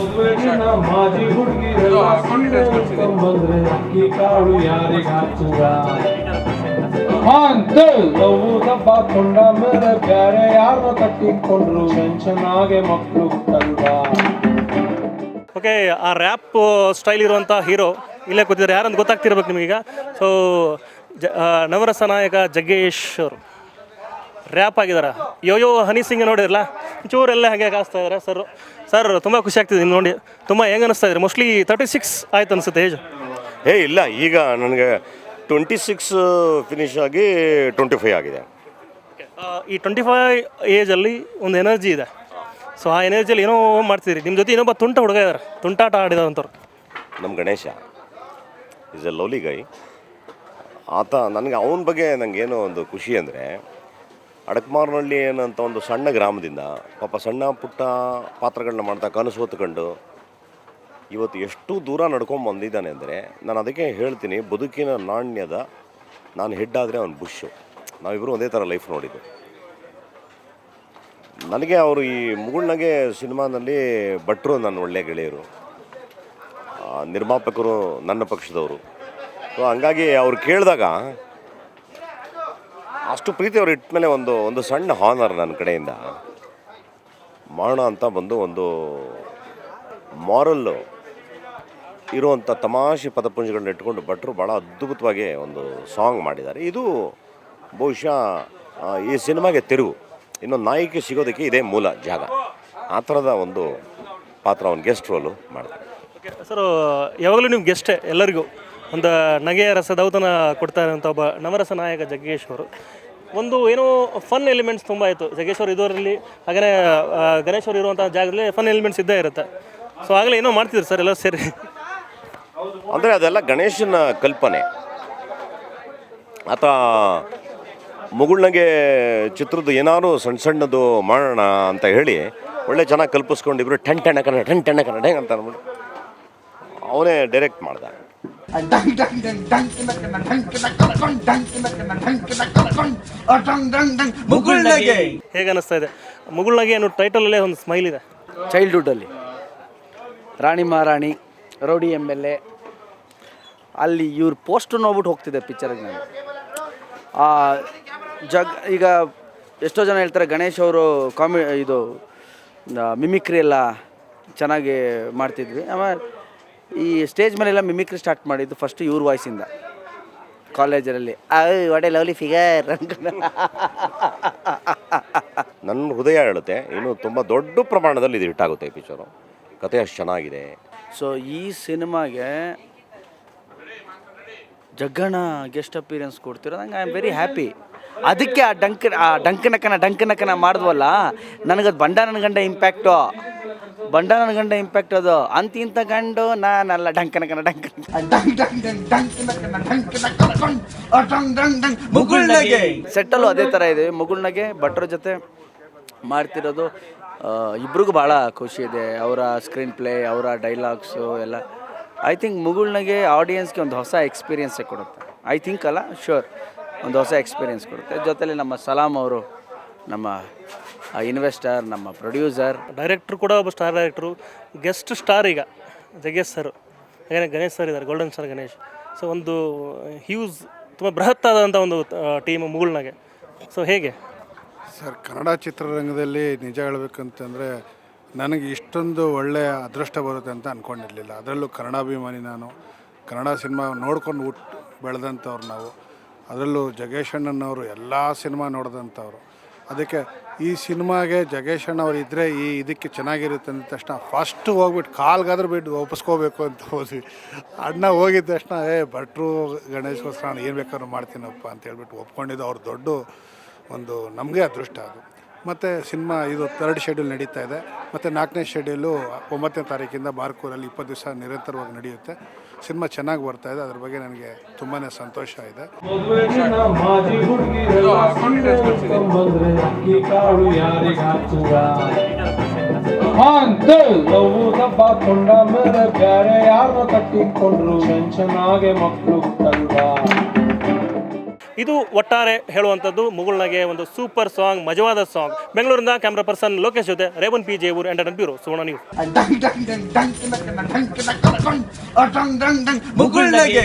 ಮದುವೆಗಿನ ಮಾಜಿ ಹುಡುಗಿರೆಲ್ಲ ಸೀರೆ ಉಟ್ಕೊಂಡ್ಬಂದ್ರೆ ಅಕ್ಕಿ ಕಾಳು ಯಾರಿಗೆ ಹಾಕುವ ಅಂತ ಲವ್ ದಬ್ಬ ಕೊಂಡ ಮೇಲೆ ಬ್ಯಾರೆ ಯಾರನ್ನ ಕಟ್ಟಿಕೊಂಡ್ರು ಮೆನ್ಷನಾಗೆ ಮಕ್ಕಳು ಹುಟ್ಟಲ್ವಾ. ಓಕೆ, ಆ ರ್ಯಾಪ್ ಸ್ಟೈಲ್ ಇರುವಂಥ ಹೀರೋ ಇಲ್ಲೇ ಕೂತಿದ್ದಾರೆ. ಯಾರಂತ ಗೊತ್ತಾಗ್ತಿರ್ಬೇಕು ನಿಮಗೀಗ. ಸೊ ನವರಸ ನಾಯಕ ಜಗ್ಗೇಶ್ ಅವರು ರ್ಯಾಪ್ ಆಗಿದ್ದಾರೆ. ಯೋಯೋ ಹನಿ ಸಿಂಗ್ ನೋಡಿರಲ್ಲ, ಚೂರೆಲ್ಲ ಹಾಗೆ ಕಾಸ್ತಾ ಇದ್ದಾರೆ ಸರ್. ತುಂಬ ಖುಷಿ ಆಗ್ತಿದೆ ನಿಮ್ಗೆ ನೋಡಿ. ತುಂಬ ಹೆಂಗೆ ಅನಿಸ್ತಾ ಇದ್ದಾರೆ? ಮೋಸ್ಟ್ಲಿ 36 ಆಯ್ತು ಅನಿಸುತ್ತೆ ಏಜ್. ಇಲ್ಲ, ಈಗ ನನಗೆ 26 ಫಿನಿಶ್ ಆಗಿ 25 ಆಗಿದೆ. ಈ 25 ಏಜಲ್ಲಿ ಒಂದು ಎನರ್ಜಿ ಇದೆ. ಸೊ ಆ ಎನರ್ಜಿಯಲ್ಲಿ ಏನೋ ಮಾಡ್ತಿದ್ದೀರಿ. ನಿಮ್ಮ ಜೊತೆ ಇನ್ನೊಬ್ಬ ತುಂಟ ಹುಡುಗ ಇದ್ದಾರೆ, ತುಂಟಾಟ ಆಡಿದಂಥವ್ರು. ನಮ್ಮ ಗಣೇಶ ಈಸ್ ಎ ಲವ್ಲಿ ಗೈ. ಆತ ನನಗೆ ಅವನ ಬಗ್ಗೆ ನನಗೇನೋ ಒಂದು ಖುಷಿ ಅಂದರೆ, ಅಡಕಮಾರ್ನಹಳ್ಳಿ ಏನಂತ ಒಂದು ಸಣ್ಣ ಗ್ರಾಮದಿಂದ ಪಾಪ ಸಣ್ಣ ಪುಟ್ಟ ಪಾತ್ರಗಳನ್ನ ಮಾಡ್ತಾ ಕನಸು ಹೊತ್ಕೊಂಡು ಇವತ್ತು ಎಷ್ಟು ದೂರ ನಡ್ಕೊಂಡು ಬಂದಿದ್ದಾನೆ ಅಂದರೆ, ನಾನು ಅದಕ್ಕೆ ಹೇಳ್ತೀನಿ, ಬದುಕಿನ ನಾಣ್ಯದ ನಾನು ಹೆಡ್ ಆದರೆ ಅವನು ಬುಷು. ನಾವಿಬ್ಬರು ಒಂದೇ ಥರ ಲೈಫ್ ನೋಡಿದ್ದು. ನನಗೆ ಅವರು ಈ ಮುಗುಳ್ನಗೆ ಸಿನಿಮಾನಲ್ಲಿ ಭಟ್ರು ನನ್ನ ಒಳ್ಳೆಯ ಗೆಳೆಯರು, ನಿರ್ಮಾಪಕರು ನನ್ನ ಪಕ್ಷದವರು. ಸೊ ಹಂಗಾಗಿ ಅವ್ರು ಕೇಳಿದಾಗ ಅಷ್ಟು ಪ್ರೀತಿ ಅವ್ರು ಇಟ್ಟ ಮೇಲೆ ಒಂದು ಸಣ್ಣ ಹಾನರ್ ನನ್ನ ಕಡೆಯಿಂದ ಮಾಡೋಣ ಅಂತ ಬಂದು ಒಂದು ಮಾರಲ್ಲು ಇರುವಂಥ ತಮಾಷೆ ಪದಪುಂಜಗಳನ್ನ ಇಟ್ಕೊಂಡು ಭಟ್ರು ಭಾಳ ಅದ್ಭುತವಾಗಿ ಒಂದು ಸಾಂಗ್ ಮಾಡಿದ್ದಾರೆ. ಇದು ಬಹುಶಃ ಈ ಸಿನಿಮಾಗೆ ತಿರುವು. ಇನ್ನೊಂದು ನಾಯಕಿ ಸಿಗೋದಕ್ಕೆ ಇದೇ ಮೂಲ ಜಾಗ. ಆ ಥರದ ಒಂದು ಪಾತ್ರ ಅವ್ನು ಗೆಸ್ಟ್ ರೋಲು ಮಾಡ್ತಾರೆ. ಓಕೆ ಸರ್, ಯಾವಾಗಲೂ ನೀವು ಗೆಸ್ಟೇ ಎಲ್ಲರಿಗೂ. ಒಂದು ನಗೆಯ ರಸದೌತಣ ಕೊಡ್ತಾ ಇರೋಂಥ ಒಬ್ಬ ನವರಸ ನಾಯಕ ಜಗ್ಗೇಶ್ ಅವರು. ಒಂದು ಏನೋ ಫನ್ ಎಲಿಮೆಂಟ್ಸ್ ತುಂಬ ಆಯಿತು ಜಗ್ಗೇಶ್ ಅವರು ಇದರಲ್ಲಿ. ಹಾಗೆಯೇ ಗಣೇಶ್ ಅವರು ಇರುವಂಥ ಜಾಗದಲ್ಲಿ ಫನ್ ಎಲಿಮೆಂಟ್ಸ್ ಇದ್ದೇ ಇರುತ್ತೆ. ಸೊ ಆಗಲೇ ಏನೋ ಮಾಡ್ತಿದ್ರು ಸರ್ ಎಲ್ಲ ಸೇರಿ. ಅಂದರೆ ಅದೆಲ್ಲ ಗಣೇಶನ ಕಲ್ಪನೆ. ಆತ ಮುಗುಳ್ನಗೆ ಚಿತ್ರದ್ದು ಏನಾದ್ರು ಸಣ್ಣದು ಮಾಡೋಣ ಅಂತ ಹೇಳಿ ಒಳ್ಳೆ ಚೆನ್ನಾಗಿ ಕಲ್ಪಿಸ್ಕೊಂಡಿಬ್ರು. ಟೆನ್ ಟೆಣಕನ ಅಂತ ಅಂದ್ಬಿಟ್ಟು ಅವನೇ ಡೈರೆಕ್ಟ್ ಮಾಡ್ದ. ಹೇಗೆ ಅನ್ನಿಸ್ತಾ ಇದೆ? ಮುಗುಳ್ನಗೆ ಅನ್ನೋ ಟೈಟಲಲ್ಲೇ ಒಂದು ಸ್ಮೈಲ್ ಇದೆ. ಚೈಲ್ಡ್ಹುಡ್ಡಲ್ಲಿ ರಾಣಿ ಮಹಾರಾಣಿ, ರೌಡಿ MLA, ಅಲ್ಲಿ ಇವ್ರ ಪೋಸ್ಟರ್ ನೋಡ್ಬಿಟ್ಟು ಹೋಗ್ತಿದ್ದೆ ಪಿಕ್ಚರ್ಗೆ ನಾನು. ಈಗ ಎಷ್ಟೋ ಜನ ಹೇಳ್ತಾರೆ ಗಣೇಶ್ ಅವರು ಇದು ಮಿಮಿಕ್ರಿ ಎಲ್ಲ ಚೆನ್ನಾಗಿ ಮಾಡ್ತಿದ್ವಿ. ಆಮೇಲೆ ಈ ಸ್ಟೇಜ್ ಮೇಲೆಲ್ಲ ಮಿಮಿಕ್ರಿ ಸ್ಟಾರ್ಟ್ ಮಾಡಿದ್ದು ಫಸ್ಟ್ ಇವ್ರ ವಾಯ್ಸಿಂದ ಕಾಲೇಜರಲ್ಲಿ. What a lovely figure. ನನ್ನ ಹೃದಯ ಹೇಳುತ್ತೆ, ಇನ್ನು ತುಂಬ ದೊಡ್ಡ ಪ್ರಮಾಣದಲ್ಲಿ ಇದು ಹಿಟ್ಟಾಗುತ್ತೆ ಈ ಪಿಕ್ಚರು. ಕತೆ ಅಷ್ಟು ಚೆನ್ನಾಗಿದೆ. ಸೊ ಈ ಸಿನಿಮಾಗೆ ಜಗ್ಗಣ್ಣ ಗೆಸ್ಟ್ ಅಪಿಯರೆನ್ಸ್ ಕೊಡ್ತಿರೋದು ನಂಗೆ ಐ ಆಮ್ ವೆರಿ ಹ್ಯಾಪಿ. ಅದಕ್ಕೆ ಆ ಡಂಕನಕನ ಮಾಡಿದ್ವಲ್ಲ, ನನಗದು ಬಂಡ ನನ್ನ ಗಂಡ ಇಂಪ್ಯಾಕ್ಟ್ ಅದು. ಇಂಥ ಗಂಡು ನಾನಲ್ಲ. ಡಂಕನಕನ ಸೆಟ್ಟಲ್ಲೂ ಅದೇ ಥರ ಇದೆ. ಮುಗುಳ್ನಗೆ ಭಟ್ರ ಜೊತೆ ಮಾಡ್ತಿರೋದು ಇಬ್ರಿಗೂ ಭಾಳ ಖುಷಿ ಇದೆ. ಅವರ ಸ್ಕ್ರೀನ್ ಪ್ಲೇ, ಅವರ ಡೈಲಾಗ್ಸು ಎಲ್ಲ ಐ ಥಿಂಕ್ ಮುಗುಳ್ನಗೆ ಆಡಿಯನ್ಸ್ಗೆ ಒಂದು ಹೊಸ ಎಕ್ಸ್ಪೀರಿಯೆನ್ಸೇ ಕೊಡುತ್ತೆ. ಐ ಥಿಂಕ್ ಅಲ್ಲ, ಶ್ಯೂರ್ ಒಂದು ಹೊಸ ಎಕ್ಸ್ಪೀರಿಯೆನ್ಸ್ ಕೊಡುತ್ತೆ. ಜೊತೆಲಿ ನಮ್ಮ ಸಲಾಮ್ ಅವರು, ನಮ್ಮ ಇನ್ವೆಸ್ಟರ್, ನಮ್ಮ ಪ್ರೊಡ್ಯೂಸರ್, ಡೈರೆಕ್ಟ್ರು ಕೂಡ ಒಬ್ಬ ಸ್ಟಾರ್ ಡೈರೆಕ್ಟ್ರು. ಗೆಸ್ಟ್ ಸ್ಟಾರ್ ಈಗ ಜಗ್ಗೇಶ್ ಸರ್, ಹಾಗೆ ಗಣೇಶ್ ಸರ್ ಇದ್ದಾರೆ, ಗೋಲ್ಡನ್ ಸ್ಟಾರ್ ಗಣೇಶ್. ಸೊ ಒಂದು ಹ್ಯೂಜ್, ತುಂಬ ಬೃಹತ್ತಾದಂಥ ಒಂದು ಟೀಮ್ ಮುಗುಳ್ನಗೆ. ಸೊ ಹೇಗೆ ಸರ್, ಕನ್ನಡ ಚಿತ್ರರಂಗದಲ್ಲಿ ನಿಜ ಹೇಳಬೇಕಂತಂದರೆ ನನಗೆ ಇಷ್ಟೊಂದು ಒಳ್ಳೆಯ ಅದೃಷ್ಟ ಬರುತ್ತೆ ಅಂತ ಅಂದ್ಕೊಂಡಿರಲಿಲ್ಲ. ಅದರಲ್ಲೂ ಕನ್ನಡಾಭಿಮಾನಿ ನಾನು. ಕನ್ನಡ ಸಿನಿಮಾ ನೋಡ್ಕೊಂಡು ಬೆಳೆದಂಥವ್ರು ನಾವು. ಅದರಲ್ಲೂ ಜಗ್ಗೇಶ್ ಅಣ್ಣನವರು ಎಲ್ಲ ಸಿನಿಮಾ ನೋಡಿದಂಥವ್ರು. ಅದಕ್ಕೆ ಈ ಸಿನಿಮಾಗೆ ಜಗ್ಗೇಶ್ ಅಣ್ಣವ್ರು ಇದ್ದರೆ ಇದಕ್ಕೆ ಚೆನ್ನಾಗಿರುತ್ತೆ ಅಂದ ತಕ್ಷಣ ಫಸ್ಟು ಹೋಗ್ಬಿಟ್ಟು ಕಾಲ್ಗಾದ್ರೂ ಬಿಟ್ಟು ಒಪ್ಪಿಸ್ಕೋಬೇಕು ಅಂತ ಹೋದ್ವಿ. ಅಣ್ಣ ಹೋಗಿದ ತಕ್ಷಣ ಭಟ್ರು ಗಣೇಶ್ಗೋಸ್ಕರ ನಾನು ಏನು ಬೇಕಾದ್ರೂ ಮಾಡ್ತೀನಪ್ಪ ಅಂತ ಹೇಳ್ಬಿಟ್ಟು ಒಪ್ಕೊಂಡಿದ್ದು ಅವ್ರು ದೊಡ್ಡ ಒಂದು ನಮಗೆ ಅದೃಷ್ಟ ಅದು. ಮತ್ತು ಸಿನಿಮಾ ಇದು 3rd ಶೆಡ್ಯೂಲ್ ನಡೀತಾ ಇದೆ. ಮತ್ತು 4ನೇ ಶೆಡ್ಯೂಲು 9ನೇ ತಾರೀಕಿಂದ ಬಾರ್ಕೂರಲ್ಲಿ 20 ದಿವಸ ನಿರಂತರವಾಗಿ ನಡೆಯುತ್ತೆ. ಸಿನಿಮಾ ಚೆನ್ನಾಗಿ ಬರ್ತಾ ಇದೆ. ಅದ್ರ ಬಗ್ಗೆ ನನಗೆ ತುಂಬಾ ಸಂತೋಷ ಇದೆ. ಮದುವೆಗಿನ ಮಾಜಿ ಹುಡುಗಿರೆಲ್ಲ ಸೀರೆ ಉಟ್ಕೊಂಡ್ಬಂದ್ರೆ ಅಕ್ಕಿ ಕಾಳು ಯಾರಿಗೆ ಹಾಕುವ ಅಂತ ಲವ್ ದಬ್ಬ ಕೊಂಡ ಮೇಲೆ ಬ್ಯಾರೆ ಯಾರನ್ನ ಕಟ್ಟಿಕೊಂಡ್ರು ಮೆನ್ಷನಾಗೆ ಮಕ್ಕಳು ಹುಟ್ಟಲ್ವಾ. ಇದು ಒಟ್ಟಾರೆ ಹೇಳುವಂಥದ್ದು ಮುಗುಳ್ನಗೆ ಒಂದು ಸೂಪರ್ ಸಾಂಗ್, ಮಜವಾದ ಸಾಂಗ್. ಬೆಂಗಳೂರಿಂದ ಕ್ಯಾಮ್ರಾ ಪರ್ಸನ್ ಲೋಕೇಶ್ ಜೊತೆ Revan P Jevoor entertainment bureau, Suvarna news. ಮುಗುಳ್ನಗೆ